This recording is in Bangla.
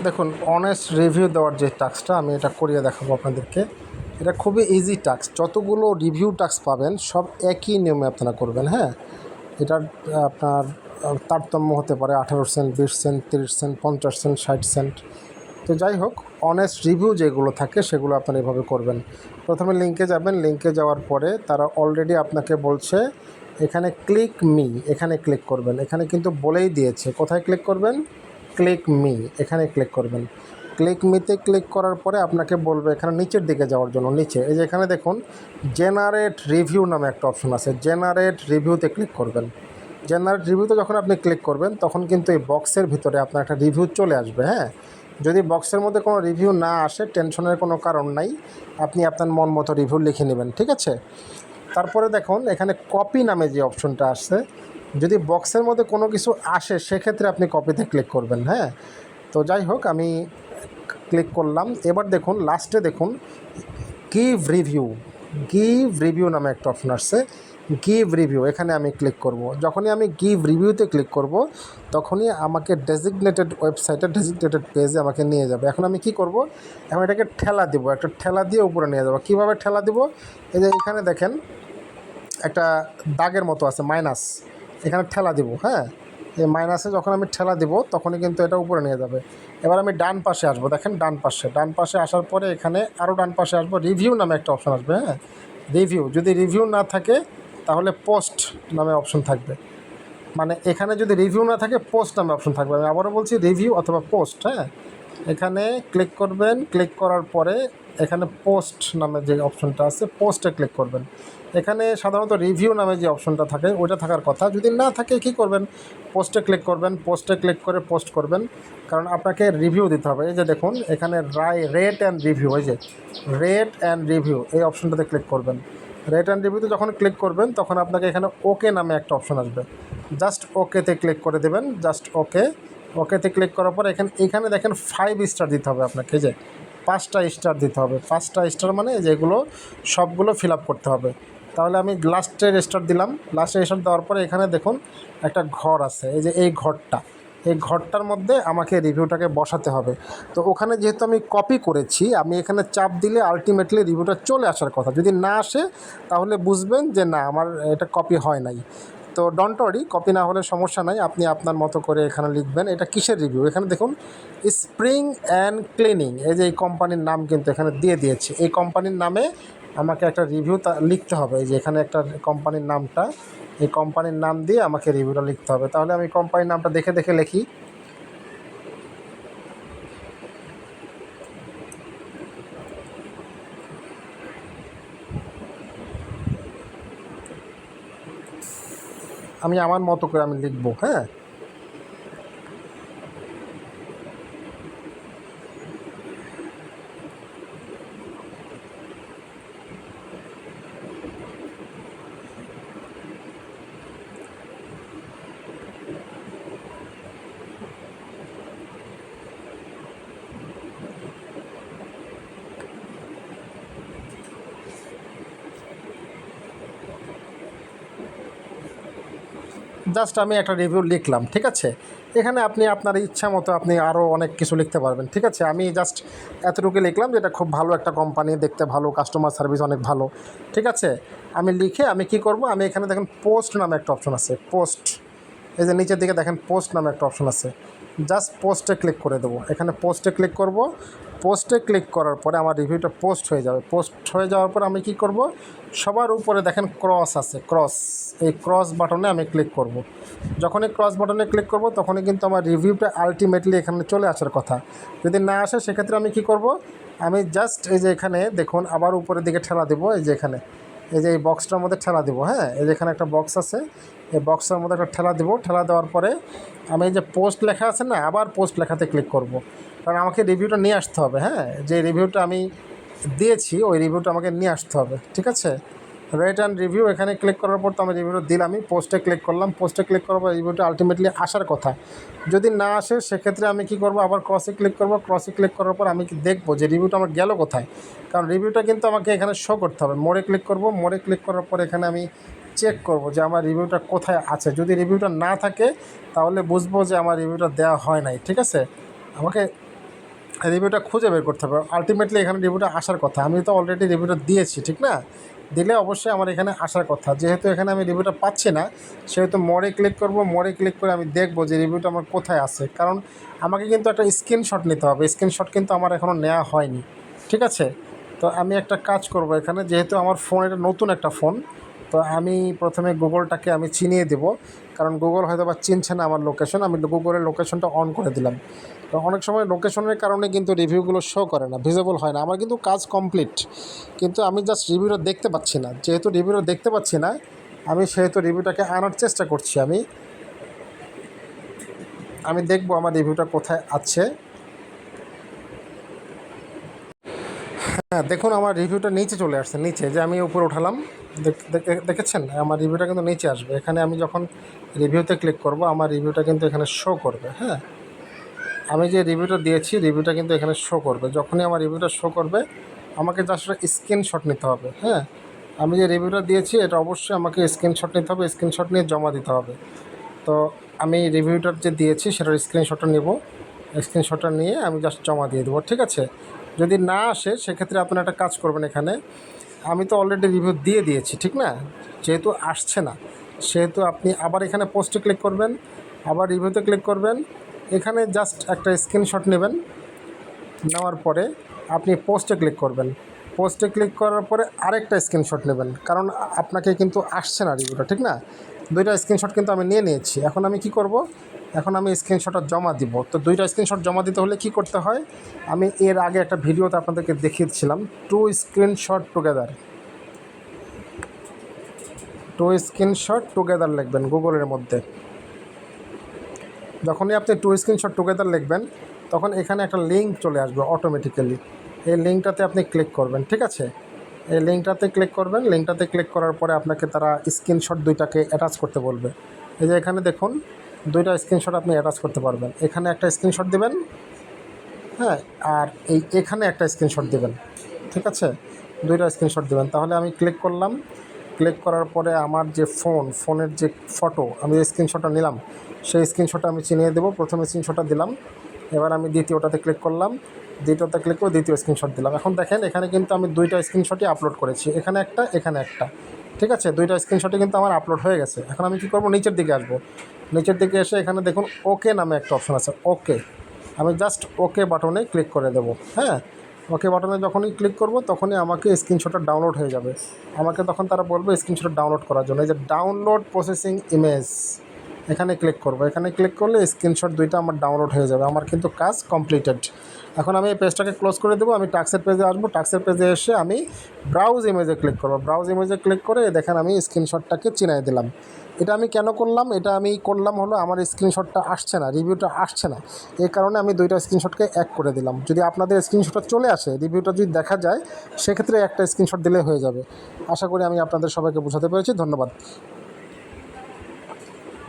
দেখুন, অনেস্ট রিভিউ দেওয়ার যে টাস্কটা আমি এটা করিয়ে দেখাবো আপনাদেরকে। এটা খুবই ইজি টাস্ক। যতগুলো রিভিউ টাস্ক পাবেন সব একই নিয়মে আপনারা করবেন। হ্যাঁ, এটার আপনার তারতম্য হতে পারে 18 cent, 20 cent, 30 cent, 50 cent, 60 cent. তো যাই হোক, অনেস্ট রিভিউ যেগুলো থাকে সেগুলো আপনারা এভাবে করবেন। প্রথমে লিঙ্কে যাবেন, লিঙ্কে যাওয়ার পরে তারা অলরেডি আপনাকে বলছে এখানে ক্লিক মি, এখানে ক্লিক করবেন। এখানে কিন্তু বলেই দিয়েছে কোথায় ক্লিক করবেন, ক্লিক মি, এখানে ক্লিক করবেন। ক্লিক মিতে ক্লিক করার পরে আপনাকে বলবে এখানে নিচের দিকে যাওয়ার জন্য। নিচে এই যে এখানে দেখুন জেনারেট রিভিউ নামে একটা অপশন আছে, জেনারেট রিভিউতে ক্লিক করবেন। জেনারেট রিভিউতে যখন আপনি ক্লিক করবেন তখন কিন্তু এই বক্সের ভিতরে আপনার একটা রিভিউ চলে আসবে। হ্যাঁ, যদি বক্সের মধ্যে কোনো রিভিউ না আসে টেনশনের কোনো কারণ নাই, আপনি আপনার মন মতো রিভিউ লিখে নেবেন, ঠিক আছে। তারপরে দেখুন এখানে কপি নামে যে অপশনটা আসছে, যদি বক্সের মধ্যে কোনো কিছু আসে সেক্ষেত্রে আপনি কপিতে ক্লিক করবেন। হ্যাঁ, তো যাই হোক আমি ক্লিক করলাম। এবার দেখুন লাস্টে দেখুন গিভ রিভিউ, গিভ রিভিউ নামে একটা অপশন আসছে, গিভ রিভিউ, এখানে আমি ক্লিক করব। যখনই আমি গিভ রিভিউতে ক্লিক করব তখনই আমাকে ডেজিগনেটেড ওয়েবসাইটে, ডেজিগনেটেড পেজে আমাকে নিয়ে যাবে। এখন আমি কি করব, আমি এটাকে ঠেলা দিব, একটা ঠেলা দিয়ে উপরে নিয়ে যাব। কীভাবে ঠেলা দিব, এই যে এখানে দেখেন একটা দাগের মতো আছে মাইনাস, এখানে ঠেলা দিব। হ্যাঁ, এই মাইনাসে যখন আমি ঠেলা দিব তখনই কিন্তু এটা উপরে নিয়ে যাবে। এবার আমি ডান পাশে আসবো, দেখেন ডান পাশে আসার পরে এখানে আরও ডান পাশে আসবো, রিভিউ নামে একটা অপশন আসবে। হ্যাঁ, রিভিউ, যদি রিভিউ না থাকে তাহলে পোস্ট নামে অপশন থাকবে। মানে এখানে যদি রিভিউ না থাকে পোস্ট নামে অপশন থাকবে। আমি আবারও বলছি রিভিউ অথবা পোস্ট। হ্যাঁ, এখানে ক্লিক করবেন, ক্লিক করার পরে এখানে পোস্ট নামে যে অপশনটা আছে পোস্টে ক্লিক করবেন। এখানে সাধারণত রিভিউ নামে যে অপশনটা থাকে ওইটা থাকার কথা, যদি না থাকে কী করবেন, পোস্টে ক্লিক করবেন। পোস্টে ক্লিক করে পোস্ট করবেন, কারণ আপনাকে রিভিউ দিতে হবে। এই যে দেখুন এখানে রেট অ্যান্ড রিভিউ, এই যে রেট অ্যান্ড রিভিউ এই অপশনটাতে ক্লিক করবেন। রেট অ্যান্ড রিভিউতে যখন ক্লিক করবেন তখন আপনাকে এখানে ওকে নামে একটা অপশন আসবে, জাস্ট ওকেতে ক্লিক করে দেবেন, জাস্ট ওকে। ওকেতে ক্লিক করার পর এখানে দেখেন 5 স্টার দিতে হবে আপনাকে, যে 5টা স্টার দিতে হবে। 5টা স্টার মানে যেগুলো সবগুলো ফিল আপ করতে হবে। তাহলে আমি লাস্টের স্টার দিলাম। লাস্টের স্টার দেওয়ার পরে এখানে দেখুন একটা ঘর আছে, এই যে এই ঘরটা, এই ঘরটার মধ্যে আমাকে রিভিউটাকে বসাতে হবে। তো ওখানে যেহেতু আমি কপি করেছি, আমি এখানে চাপ দিলে আলটিমেটলি রিভিউটা চলে আসার কথা। যদি না আসে তাহলে বুঝবেন যে না, আমার এটা কপি হয় নাই। তো ডোন্ট ওয়ারি, কপি না হলে সমস্যা নাই, আপনি আপনার মতো করে এখানে লিখবেন এটা কিসের রিভিউ। এখানে দেখুন স্প্রিং অ্যান্ড ক্লিনিং, এই যে এই কোম্পানির নাম কিন্তু এখানে দিয়ে দিয়েছে। এই কোম্পানির নামে আমাকে একটা রিভিউ লিখতে হবে। এই যে এখানে একটা কোম্পানির নামটা, এই কোম্পানির নাম দিয়ে আমাকে রিভিউটা লিখতে হবে। তাহলে আমি কোম্পানির নামটা দেখে দেখে লিখি। আমি আমার মতো করে আমি লিখবো। হ্যাঁ, জাস্ট আমি একটা রিভিউ লিখলাম, ঠিক আছে। এখানে আপনি আপনার ইচ্ছা মতো আপনি আরও অনেক কিছু লিখতে পারবেন, ঠিক আছে। আমি জাস্ট এতটুকু লিখলাম যে এটা খুব ভালো একটা কোম্পানি, দেখতে ভালো, কাস্টমার সার্ভিস অনেক ভালো, ঠিক আছে। আমি লিখে আমি কি করব, আমি এখানে দেখেন পোস্ট নামে একটা অপশন আছে, পোস্ট, এই যে নিচের দিকে দেখেন পোস্ট নামে একটা অপশন আছে, জাস্ট পোস্টে ক্লিক করে দেবো। এখানে পোস্টে ক্লিক করব। পোস্টে ক্লিক করার পরে আমার রিভিউটা পোস্ট হয়ে যাবে। পোস্ট হয়ে যাওয়ার পর আমি কি করব, সবার উপরে দেখেন ক্রস আছে, ক্রস, এই ক্রস বাটনে আমি ক্লিক করব। যখনই ক্রস বাটনে ক্লিক করব তখনই কিন্তু আমার রিভিউটা আলটিমেটলি এখানে চলে আসার কথা। যদি না আসে সেক্ষেত্রে আমি কি করব, আমি জাস্ট এই যে এখানে দেখুন আবার উপরের দিকে ঠেলা দেবো, এই যে এখানে এই যে এই বক্সটার মধ্যে ঠেলা দেবো। হ্যাঁ, এই যে এখানে একটা বক্স আছে, এই বক্সের মধ্যে একটা ঠেলা দেবো। ঠেলা দেওয়ার পরে আমি এই যে পোস্ট লেখা আছে না, আবার পোস্ট লেখাতে ক্লিক করব, কারণ আমাকে রিভিউটা নিয়ে আসতে হবে। হ্যাঁ, যে রিভিউটা আমি দিয়েছি ওই রিভিউটা আমাকে নিয়ে আসতে হবে, ঠিক আছে। রেট অ্যান্ড রিভিউ এখানে ক্লিক করার পর তো আমি রিভিউটা দিলামই। পোস্টে ক্লিক করলাম, পোস্টে ক্লিক করার পর রিভিউটা আলটিমেটলি আসার কথা। যদি না আসে সেক্ষেত্রে আমি কি করব, আবার ক্রসে ক্লিক করব। ক্রসে ক্লিক করার পর আমি কি দেখব যে রিভিউটা আমার গেল কোথায়, কারণ রিভিউটা কিন্তু আমাকে এখানে শো করতে হবে। মোড়ে ক্লিক করব, মোড়ে ক্লিক করার পর এখানে আমি চেক করব যে আমার রিভিউটা কোথায় আছে। যদি রিভিউটা না থাকে তাহলে বুঝবো যে আমার রিভিউটা দেওয়া হয় নাই, ঠিক আছে। আমাকে রিভিউটা খুঁজে বের করতে হবে। আলটিমেটলি এখানে রিভিউটা আসার কথা, আমি তো অলরেডি রিভিউটা দিয়েছি, ঠিক না? দিলে অবশ্যই আমার এখানে আসার কথা। যেহেতু এখানে আমি রিভিউটা পাচ্ছি না, সেহেতু মোরে ক্লিক করব। মোরে ক্লিক করে আমি দেখব যে রিভিউটা আমার কোথায় আছে, কারণ আমাকে কিন্তু একটা স্ক্রিনশট নিতে হবে। স্ক্রিনশট কিন্তু আমার এখনও নেওয়া হয়নি, ঠিক আছে? তো আমি একটা কাজ করব এখানে, যেহেতু আমার ফোন এটা নতুন একটা ফোন, তো আমি প্রথমে গুগলটাকে আমি চিনিয়ে দেব, কারণ গুগল হয়তো বা চিনছে না আমার লোকেশন। আমি গুগলের লোকেশনটা অন করে দিলাম। তো অনেক সময় লোকেশনের কারণে কিন্তু রিভিউগুলো শো করে না, ভিজিবল হয় না। আমার কিন্তু কাজ কমপ্লিট, কিন্তু আমি জাস্ট রিভিউটা দেখতে পাচ্ছি না। যেহেতু রিভিউটা দেখতে পাচ্ছি না, আমি সেহেতু রিভিউটাকে আনার চেষ্টা করছি। আমি দেখব আমার রিভিউটা কোথায় আছে। হ্যাঁ, দেখুন আমার রিভিউটা নিচে চলে আসছে, নিচে যে আমি উপরে উঠালাম, দেখেছেন আমার রিভিউটা কিন্তু নিচে আসবে। এখানে আমি যখন রিভিউতে ক্লিক করব, আমার রিভিউটা কিন্তু এখানে শো করবে। হ্যাঁ, আমি যে রিভিউটা দিয়েছি, রিভিউটা কিন্তু এখানে শো করবে। যখনই আমার রিভিউটা শো করবে, আমাকে জাস্ট স্ক্রিনশট নিতে হবে। হ্যাঁ, আমি যে রিভিউটা দিয়েছি এটা অবশ্যই আমাকে স্ক্রিনশট নিতে হবে, স্ক্রিনশট নিয়ে জমা দিতে হবে। তো আমি রিভিউটার যে দিয়েছি সেটার স্ক্রিনশটটা নেব, স্ক্রিনশটটা নিয়ে আমি জাস্ট জমা দিয়ে দেবো, ঠিক আছে? যদি না আসে সেক্ষেত্রে আপনারা একটা কাজ করবেন। এখানে আমি তো অলরেডি রিভিউ দিয়ে দিয়েছি, ঠিক না? যেহেতু আসছে না, সেহেতু আপনি আবার এখানে পোস্টে ক্লিক করবেন, আবার রিভিউতে ক্লিক করবেন। এখানে জাস্ট একটা স্ক্রিনশট নেবেন, নেওয়ার পরে আপনি পোস্টে ক্লিক করবেন। পোস্টে ক্লিক করার পরে আরেকটা স্ক্রিনশট নেবেন, কারণ আপনাকে কিন্তু আসছে না রিভিউটা, ঠিক না? দুইটা স্ক্রিনশট কিন্তু আমি নিয়ে নিয়েছি। এখন আমি কি করব? এখন আমি স্ক্রিনশটটা জমা দিব। তো দুইটা স্ক্রিনশট জমা দিতে হলে কি করতে হয়, আমি এর আগে একটা ভিডিওতে আপনাদেরকে দেখিয়েছিলাম। টু স্ক্রিনশট টুগেদার লিখবেন গুগলের মধ্যে। যখনই আপনি টু স্ক্রিনশট টুগেদার লিখবেন, তখন এখানে একটা লিঙ্ক চলে আসবে অটোমেটিক্যালি। এই লিঙ্কটাতে আপনি ক্লিক করবেন, ঠিক আছে? এই লিঙ্কটাতে ক্লিক করবেন। লিঙ্কটাতে ক্লিক করার পরে আপনাকে তারা স্ক্রিনশট দুইটাকে অ্যাটাচ করতে বলবে। এই যে এখানে দেখুন, দুইটা স্ক্রিনশট আপনি অ্যাটাচ করতে পারবেন। এখানে একটা স্ক্রিনশট দিবেন, হ্যাঁ, আর এখানে একটা স্ক্রিনশট দিবেন, ঠিক আছে? দুইটা স্ক্রিনশট দিবেন। তাহলে আমি ক্লিক করলাম। ক্লিক করার পরে আমার যে ফোনের যে ফটো, আমি যে স্ক্রিনশটটা নিলাম, সেই স্ক্রিনশটটা আমি চিনিয়ে দেবো। প্রথমে স্ক্রিনশটটা দিলাম, এবার আমি দ্বিতীয়টাতে ক্লিক করলাম, দ্বিতীয়তে ক্লিক করে দ্বিতীয় স্ক্রিনশট দিলাম। এখন দেখেন এখানে কিন্তু আমি দুইটা স্ক্রিনশটই আপলোড করেছি, এখানে একটা, এখানে একটা, ঠিক আছে? দুইটা স্ক্রিনশটই কিন্তু আমার আপলোড হয়ে গেছে। এখন আমি কী করবো, নিচের দিকে আসবো। নিচের দিকে এসে এখানে দেখুন ওকে নামে একটা অপশন আছে, ওকে। আমি জাস্ট ওকে বাটনে ক্লিক করে দেবো। হ্যাঁ, ওকে বাটনে যখনই ক্লিক করব, তখনই আমাকে স্ক্রিনশটটা ডাউনলোড হয়ে যাবে। আমাকে তখন তারা বলবে স্ক্রিনশট ডাউনলোড করার জন্য। এই যে ডাউনলোড প্রসেসিং ইমেজ, এখানে ক্লিক করব। এখানে ক্লিক করলে স্ক্রিনশট দুইটা আমার ডাউনলোড হয়ে যাবে। আমার কিন্তু কাজ কমপ্লিটেড। এখন আমি এই পেজটাকে ক্লোজ করে দেবো। আমি টাক্সের পেজে আসবো। টাক্সের পেজে এসে আমি ব্রাউজ ইমেজে ক্লিক করব। ব্রাউজ ইমেজে ক্লিক করে দেখেন আমি স্ক্রিনশটটাকে চিনাই দিলাম। এটা আমি কেন করলাম? এটা আমি করলাম হলো আমার স্ক্রিনশটটা আসছে না, রিভিউটা আসছে না, এই কারণে আমি দুইটা স্ক্রিনশটকে এক করে দিলাম। যদি আপনাদের স্ক্রিনশটটা চলে আসে, রিভিউটা যদি দেখা যায়, সেক্ষেত্রে একটা স্ক্রিনশট দিলে হয়ে যাবে। আশা করি আমি আপনাদের সবাইকে বোঝাতে পেরেছি। ধন্যবাদ।